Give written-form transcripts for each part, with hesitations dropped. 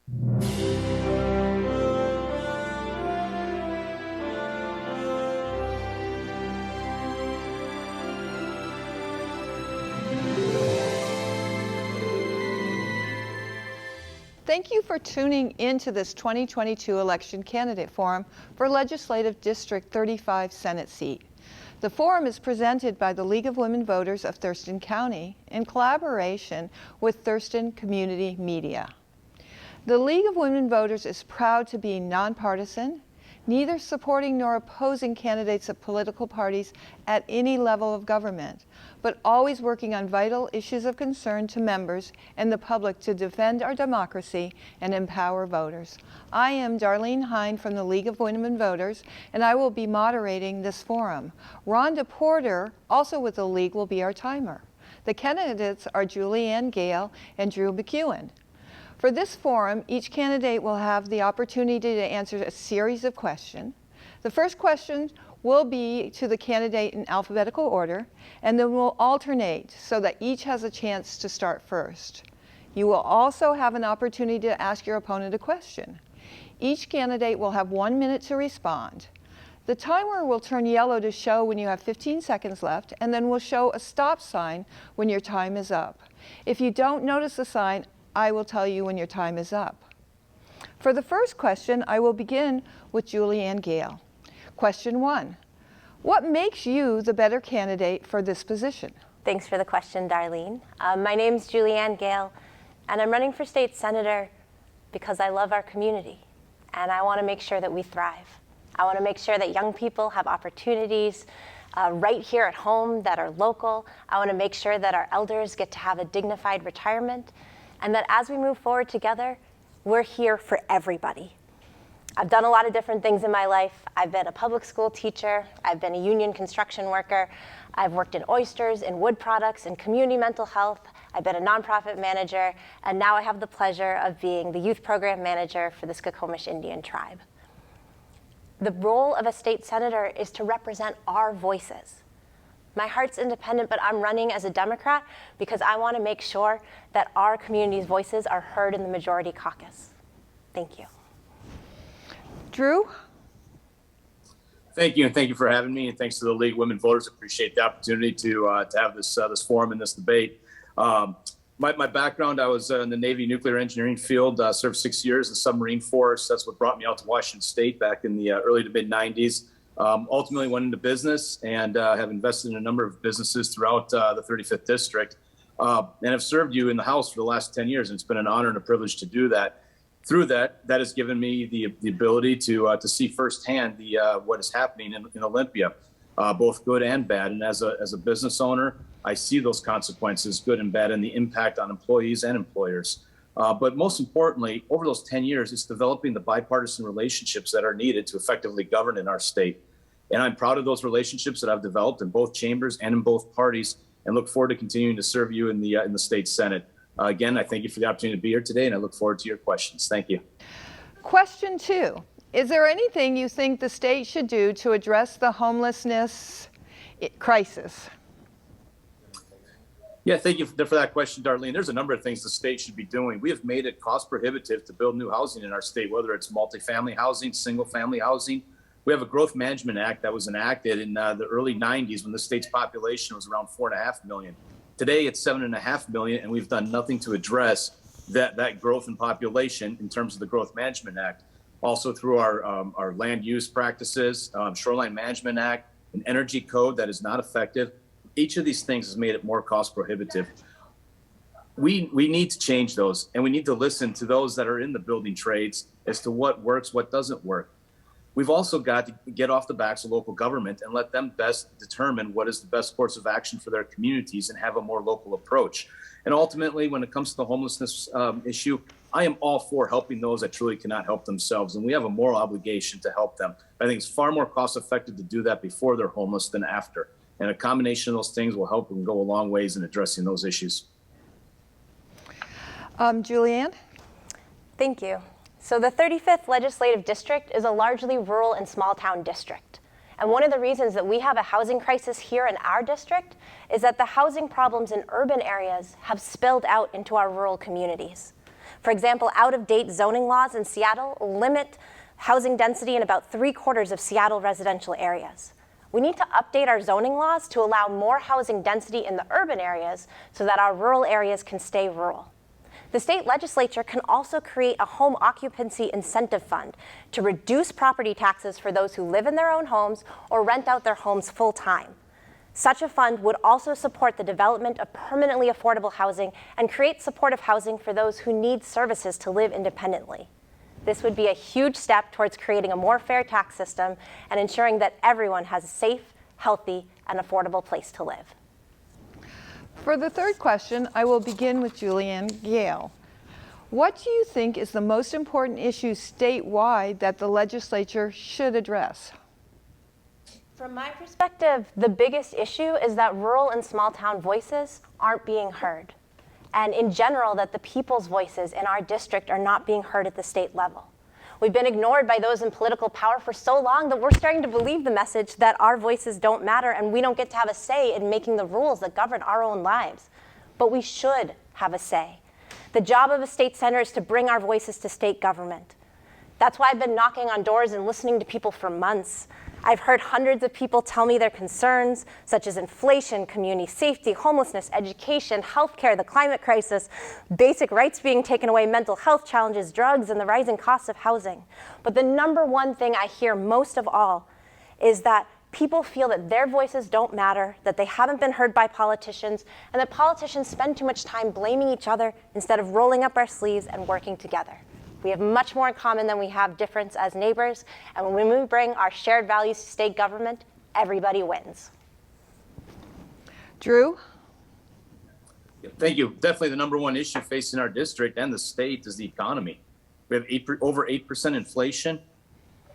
Thank you for tuning into this 2022 Election Candidate Forum for Legislative District 35 Senate seat. The forum is presented by the League of Women Voters of Thurston County in collaboration with Thurston Community Media. The League of Women Voters is proud to be nonpartisan, neither supporting nor opposing candidates of political parties at any level of government, but always working on vital issues of concern to members and the public to defend our democracy and empower voters. I am Darlene Hine from the League of Women Voters, and I will be moderating this forum. Rhonda Porter, also with the League, will be our timer. The candidates are Julianne Gale and Drew MacEwen. For this forum, each candidate will have the opportunity to answer a series of questions. The first question will be to the candidate in alphabetical order, and then we'll alternate so that each has a chance to start first. You will also have an opportunity to ask your opponent a question. Each candidate will have 1 minute to respond. The timer will turn yellow to show when you have 15 seconds left, and then will show a stop sign when your time is up. If you don't notice the sign, I will tell you when your time is up. For the first question, I will begin with Julianne Gale. Question 1. What makes you the better candidate for this position? Thanks for the question, Darlene. My name's Julianne Gale, and I'm running for state senator because I love our community, and I want to make sure that we thrive. I want to make sure that young people have opportunities right here at home that are local. I want to make sure that our elders get to have a dignified retirement, and that as we move forward together, we're here for everybody. I've done a lot of different things in my life. I've been a public school teacher. I've been a union construction worker. I've worked in oysters, in wood products, in community mental health. I've been a nonprofit manager, and now I have the pleasure of being the youth program manager for the Skokomish Indian tribe. The role of a state senator is to represent our voices. My heart's independent, but I'm running as a Democrat because I want to make sure that our community's voices are heard in the majority caucus. Thank you. Drew? Thank you, and thank you for having me, and thanks to the League of Women Voters. Appreciate the opportunity to have this forum and this debate. My background, I was in the Navy nuclear engineering field, served 6 years in the submarine force. That's what brought me out to Washington State back in the early to mid 90s. Ultimately went into business and have invested in a number of businesses throughout the 35th district, and have served you in the House for the last 10 years. And it's been an honor and a privilege to do that. Through that has given me the ability to see firsthand what is happening in Olympia, both good and bad. And as a business owner, I see those consequences, good and bad, and the impact on employees and employers. But most importantly, over those 10 years, it's developing the bipartisan relationships that are needed to effectively govern in our state. And I'm proud of those relationships that I've developed in both chambers and in both parties, and look forward to continuing to serve you in the state Senate. Again, I thank you for the opportunity to be here today, and I look forward to your questions. Thank you. Question 2. Is there anything you think the state should do to address the homelessness crisis? Yeah, thank you for that question, Darlene. There's a number of things the state should be doing. We have made it cost prohibitive to build new housing in our state, whether it's multifamily housing, single family housing. We have a growth management act that was enacted in the early 90s when the state's population was around 4.5 million. Today it's 7.5 million, and we've done nothing to address that growth in population in terms of the Growth Management Act. Also through our land use practices, Shoreline Management Act, an energy code that is not effective. Each of these things has made it more cost prohibitive. We need to change those, and we need to listen to those that are in the building trades as to what works, what doesn't work. We've also got to get off the backs of local government and let them best determine what is the best course of action for their communities and have a more local approach. And ultimately, when it comes to the homelessness issue, I am all for helping those that truly cannot help themselves, and we have a moral obligation to help them. I think it's far more cost effective to do that before they're homeless than after. And a combination of those things will help and go a long ways in addressing those issues. Julianne? Thank you. So the 35th Legislative District is a largely rural and small town district. And one of the reasons that we have a housing crisis here in our district is that the housing problems in urban areas have spilled out into our rural communities. For example, out-of-date zoning laws in Seattle limit housing density in about 3/4 of Seattle residential areas. We need to update our zoning laws to allow more housing density in the urban areas so that our rural areas can stay rural. The state legislature can also create a home occupancy incentive fund to reduce property taxes for those who live in their own homes or rent out their homes full-time. Such a fund would also support the development of permanently affordable housing and create supportive housing for those who need services to live independently. This would be a huge step towards creating a more fair tax system and ensuring that everyone has a safe, healthy, and affordable place to live. For the third question, I will begin with Julianne Gale. What do you think is the most important issue statewide that the legislature should address? From my perspective, the biggest issue is that rural and small town voices aren't being heard. And in general, that the people's voices in our district are not being heard at the state level. We've been ignored by those in political power for so long that we're starting to believe the message that our voices don't matter and we don't get to have a say in making the rules that govern our own lives. But we should have a say. The job of a state senator is to bring our voices to state government. That's why I've been knocking on doors and listening to people for months. I've heard hundreds of people tell me their concerns, such as inflation, community safety, homelessness, education, healthcare, the climate crisis, basic rights being taken away, mental health challenges, drugs, and the rising costs of housing. But the number one thing I hear most of all is that people feel that their voices don't matter, that they haven't been heard by politicians, and that politicians spend too much time blaming each other instead of rolling up our sleeves and working together. We have much more in common than we have difference as neighbors, and when we bring our shared values to state government, everybody wins. Drew? Thank you. Definitely the number one issue facing our district and the state is the economy. We have over 8% inflation.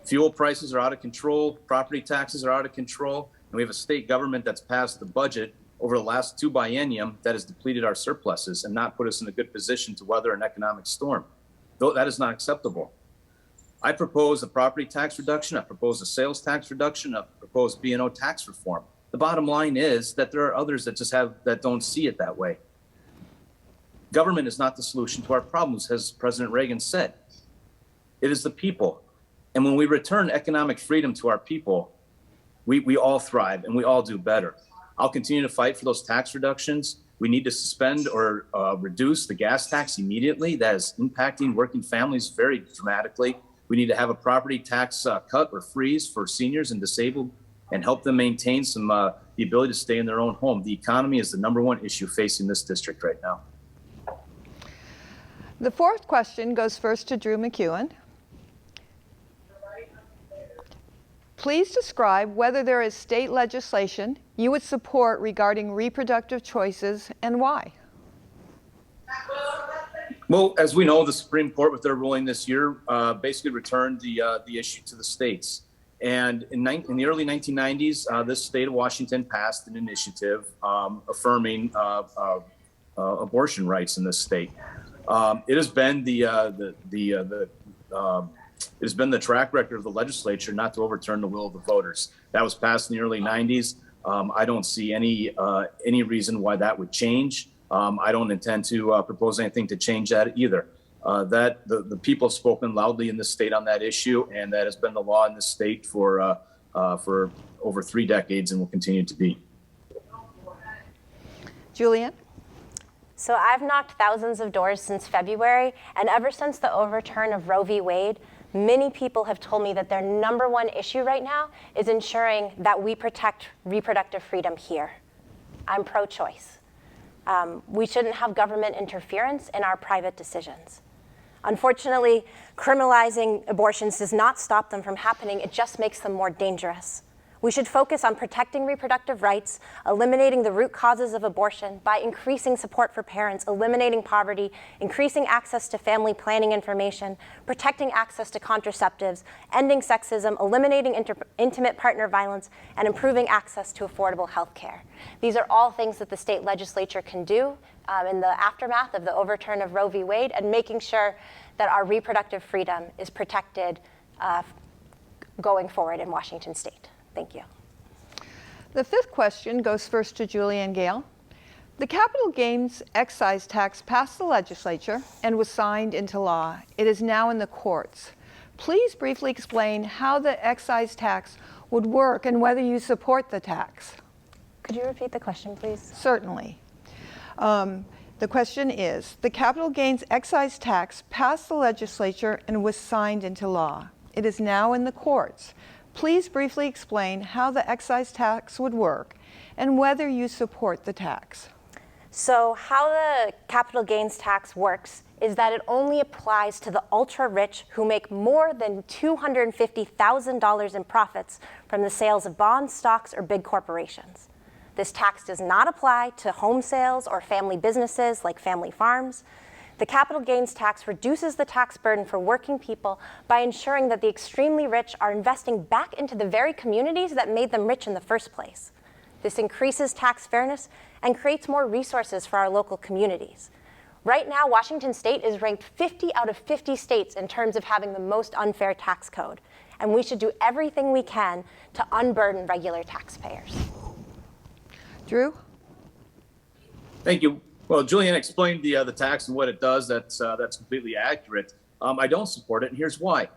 Fuel prices are out of control. Property taxes are out of control. And we have a state government that's passed the budget over the last 2 biennium that has depleted our surpluses and not put us in a good position to weather an economic storm. That is not acceptable. I propose a property tax reduction. I propose a sales tax reduction. I propose B&O tax reform. The bottom line is that there are others that don't see it that way. Government is not the solution to our problems, as President Reagan said. It is the people. And when we return economic freedom to our people, we all thrive and we all do better. I'll continue to fight for those tax reductions. We need to suspend or reduce the gas tax immediately. That is impacting working families very dramatically. We need to have a property tax cut or freeze for seniors and disabled and help them maintain the ability to stay in their own home. The economy is the number one issue facing this district right now. The fourth question goes first to Drew MacEwen. Please describe whether there is state legislation you would support regarding reproductive choices and why. Well, as we know, the Supreme Court, with their ruling this year, basically returned the issue to the states. And in the early 1990s, this state of Washington passed an initiative affirming abortion rights in this state. It has been it has been the track record of the legislature not to overturn the will of the voters. That was passed in the early 90s. I don't see any reason why that would change. I don't intend to propose anything to change that either. The people have spoken loudly in this state on that issue, and that has been the law in this state for over 3 decades and will continue to be. Julianne? So I've knocked thousands of doors since February, and ever since the overturn of Roe v. Wade, many people have told me that their number one issue right now is ensuring that we protect reproductive freedom here. I'm pro-choice. We shouldn't have government interference in our private decisions. Unfortunately, criminalizing abortions does not stop them from happening, it just makes them more dangerous. We should focus on protecting reproductive rights, eliminating the root causes of abortion by increasing support for parents, eliminating poverty, increasing access to family planning information, protecting access to contraceptives, ending sexism, eliminating intimate partner violence, and improving access to affordable health care. These are all things that the state legislature can do in the aftermath of the overturn of Roe v. Wade, and making sure that our reproductive freedom is protected going forward in Washington state. Thank you. The fifth question goes first to Julianne Gale. The capital gains excise tax passed the legislature and was signed into law. It is now in the courts. Please briefly explain how the excise tax would work and whether you support the tax. Could you repeat the question, please? Certainly. The question is, the capital gains excise tax passed the legislature and was signed into law. It is now in the courts. Please briefly explain how the excise tax would work and whether you support the tax. So how the capital gains tax works is that it only applies to the ultra-rich who make more than $250,000 in profits from the sales of bonds, stocks, or big corporations. This tax does not apply to home sales or family businesses like family farms. The capital gains tax reduces the tax burden for working people by ensuring that the extremely rich are investing back into the very communities that made them rich in the first place. This increases tax fairness and creates more resources for our local communities. Right now, Washington State is ranked 50 out of 50 states in terms of having the most unfair tax code, and we should do everything we can to unburden regular taxpayers. Drew? Thank you. Well, Julianne explained the tax and what it does. That's completely accurate. I don't support it, and here's why.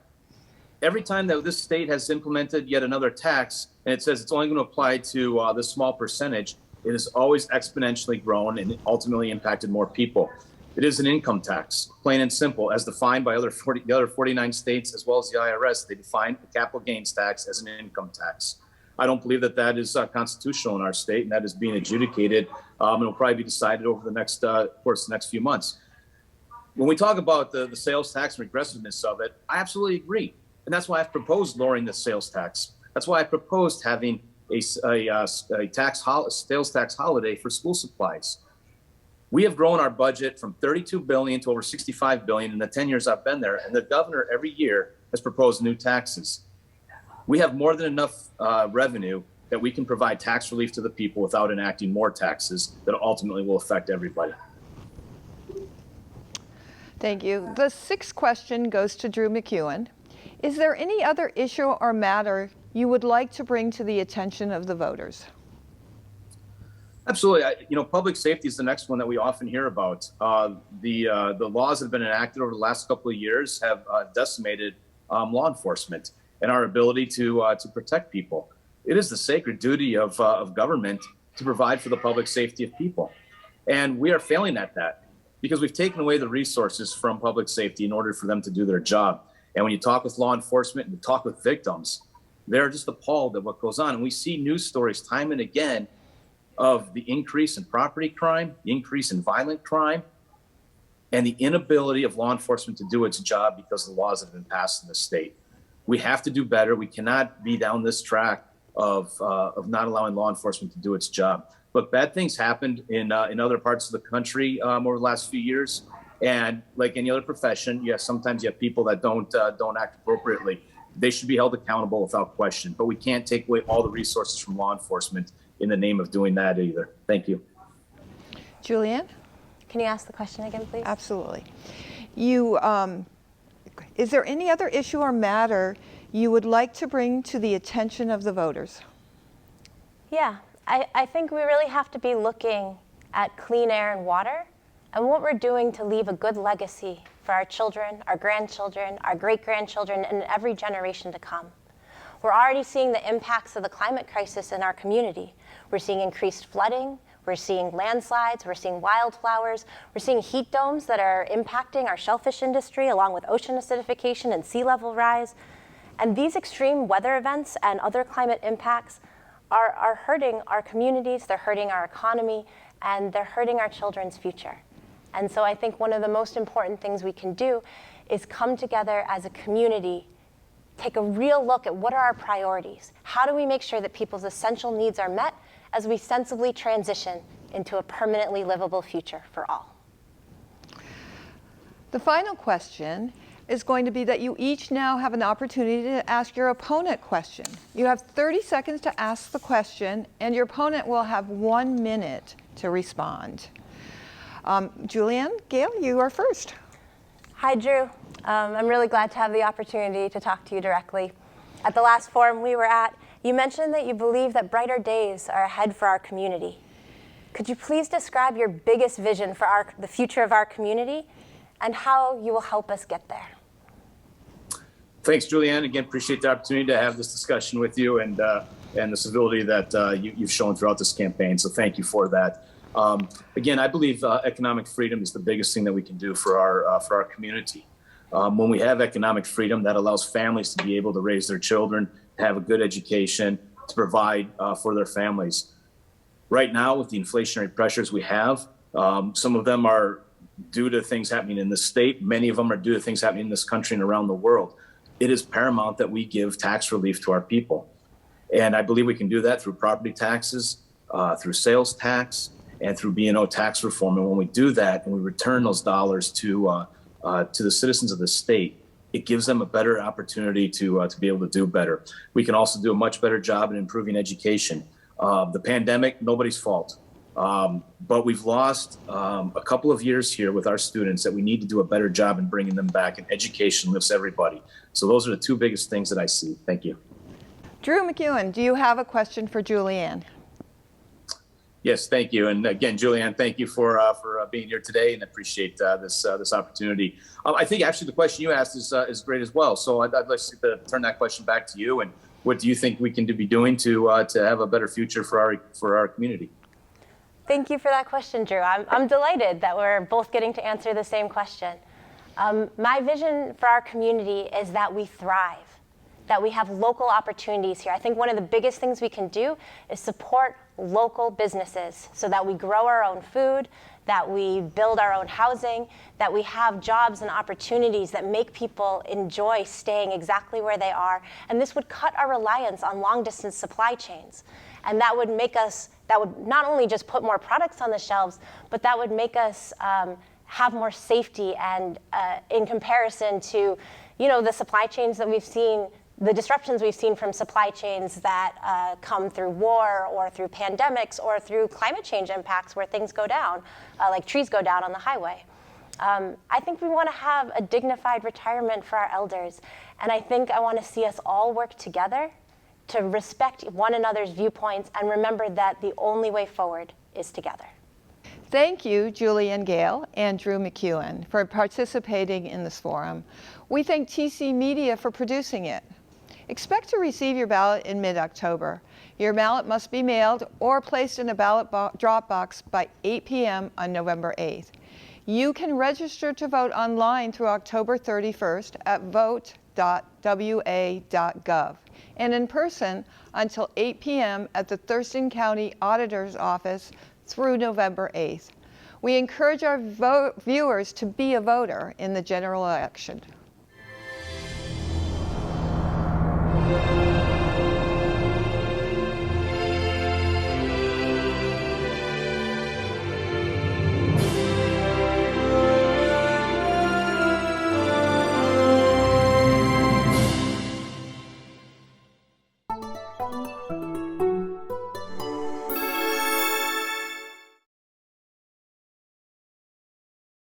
Every time that this state has implemented yet another tax, and it says it's only going to apply to this small percentage, it has always exponentially grown and ultimately impacted more people. It is an income tax, plain and simple, as defined by the other 49 states, as well as the IRS. They define the capital gains tax as an income tax. I don't believe that that is constitutional in our state, and that is being adjudicated, and will probably be decided over the next, next few months. When we talk about the sales tax and regressiveness of it, I absolutely agree. And that's why I've proposed lowering the sales tax. That's why I proposed having a sales tax holiday for school supplies. We have grown our budget from $32 billion to over $65 billion in the 10 years I've been there, and the governor every year has proposed new taxes. We have more than enough revenue that we can provide tax relief to the people without enacting more taxes that ultimately will affect everybody. Thank you. The sixth question goes to Drew MacEwen. Is there any other issue or matter you would like to bring to the attention of the voters? Absolutely. Public safety is the next one that we often hear about. The laws that have been enacted over the last couple of years have decimated law enforcement and our ability to protect people. It is the sacred duty of government to provide for the public safety of people. And we are failing at that because we've taken away the resources from public safety in order for them to do their job. And when you talk with law enforcement and you talk with victims, they're just appalled at what goes on. And we see news stories time and again of the increase in property crime, the increase in violent crime, and the inability of law enforcement to do its job because of the laws that have been passed in the state. We have to do better. We cannot be down this track of not allowing law enforcement to do its job. But bad things happened in other parts of the country over the last few years. And like any other profession, sometimes you have people that don't act appropriately. They should be held accountable without question. But we can't take away all the resources from law enforcement in the name of doing that either. Thank you. Julianne? Can you ask the question again, please? Absolutely. Is there any other issue or matter you would like to bring to the attention of the voters? Yeah, I think we really have to be looking at clean air and water and what we're doing to leave a good legacy for our children, our grandchildren, our great-grandchildren, and every generation to come. We're already seeing the impacts of the climate crisis in our community. We're seeing increased flooding, we're seeing landslides, we're seeing wildflowers, we're seeing heat domes that are impacting our shellfish industry along with ocean acidification and sea level rise. And these extreme weather events and other climate impacts are hurting our communities, they're hurting our economy, and they're hurting our children's future. And so I think one of the most important things we can do is come together as a community, take a real look at what are our priorities. How do we make sure that people's essential needs are met as we sensibly transition into a permanently livable future for all? The final question is going to be that you each now have an opportunity to ask your opponent a question. You have 30 seconds to ask the question, and your opponent will have 1 minute to respond. Julianne Gale, you are first. Hi, Drew. I'm really glad to have the opportunity to talk to you directly. At the last forum we were at, you mentioned that you believe that brighter days are ahead for our community. Could you please describe your biggest vision for the future of our community and how you will help us get there? Thanks, Julianne. Again, appreciate the opportunity to have this discussion with you and the civility that you've shown throughout this campaign. So thank you for that. Again, I believe economic freedom is the biggest thing that we can do for our community. When we have economic freedom, that allows families to be able to raise their children, to have a good education, to provide for their families. Right now, with the inflationary pressures we have, some of them are due to things happening in the state. Many of them are due to things happening in this country and around the world. It is paramount that we give tax relief to our people. And I believe we can do that through property taxes, through sales tax, and through B&O tax reform. And when we do that and we return those dollars to the citizens of the state, it gives them a better opportunity to be able to do better. We can also do a much better job in improving education. The pandemic, nobody's fault. But we've lost a couple of years here with our students that we need to do a better job in bringing them back, and education lifts everybody. So those are the two biggest things that I see. Thank you. Drew MacEwen, do you have a question for Julianne? Yes, thank you. And again, Julianne, thank you for being here today, and appreciate this opportunity. I think actually the question you asked is great as well. So I'd like to turn that question back to you. And what do you think we can be doing to have a better future for our community? Thank you for that question, Drew. I'm delighted that we're both getting to answer the same question. My vision for our community is that we thrive, that we have local opportunities here. I think one of the biggest things we can do is support local businesses so that we grow our own food, that we build our own housing, that we have jobs and opportunities that make people enjoy staying exactly where they are. And this would cut our reliance on long-distance supply chains. And that would not only just put more products on the shelves, but that would make us have more safety. And in comparison to, the supply chains that we've seen, the disruptions we've seen from supply chains that come through war or through pandemics or through climate change impacts where things go down, like trees go down on the highway. I think we want to have a dignified retirement for our elders. And I think I want to see us all work together to respect one another's viewpoints and remember that the only way forward is together. Thank you, Julianne Gale and Drew MacEwen, for participating in this forum. We thank TC Media for producing it. Expect to receive your ballot in mid-October. Your ballot must be mailed or placed in a ballot drop box by 8 p.m. on November 8th. You can register to vote online through October 31st at vote.wa.gov and in person until 8 p.m. at the Thurston County Auditor's Office through November 8th. We encourage our viewers to be a voter in the general election.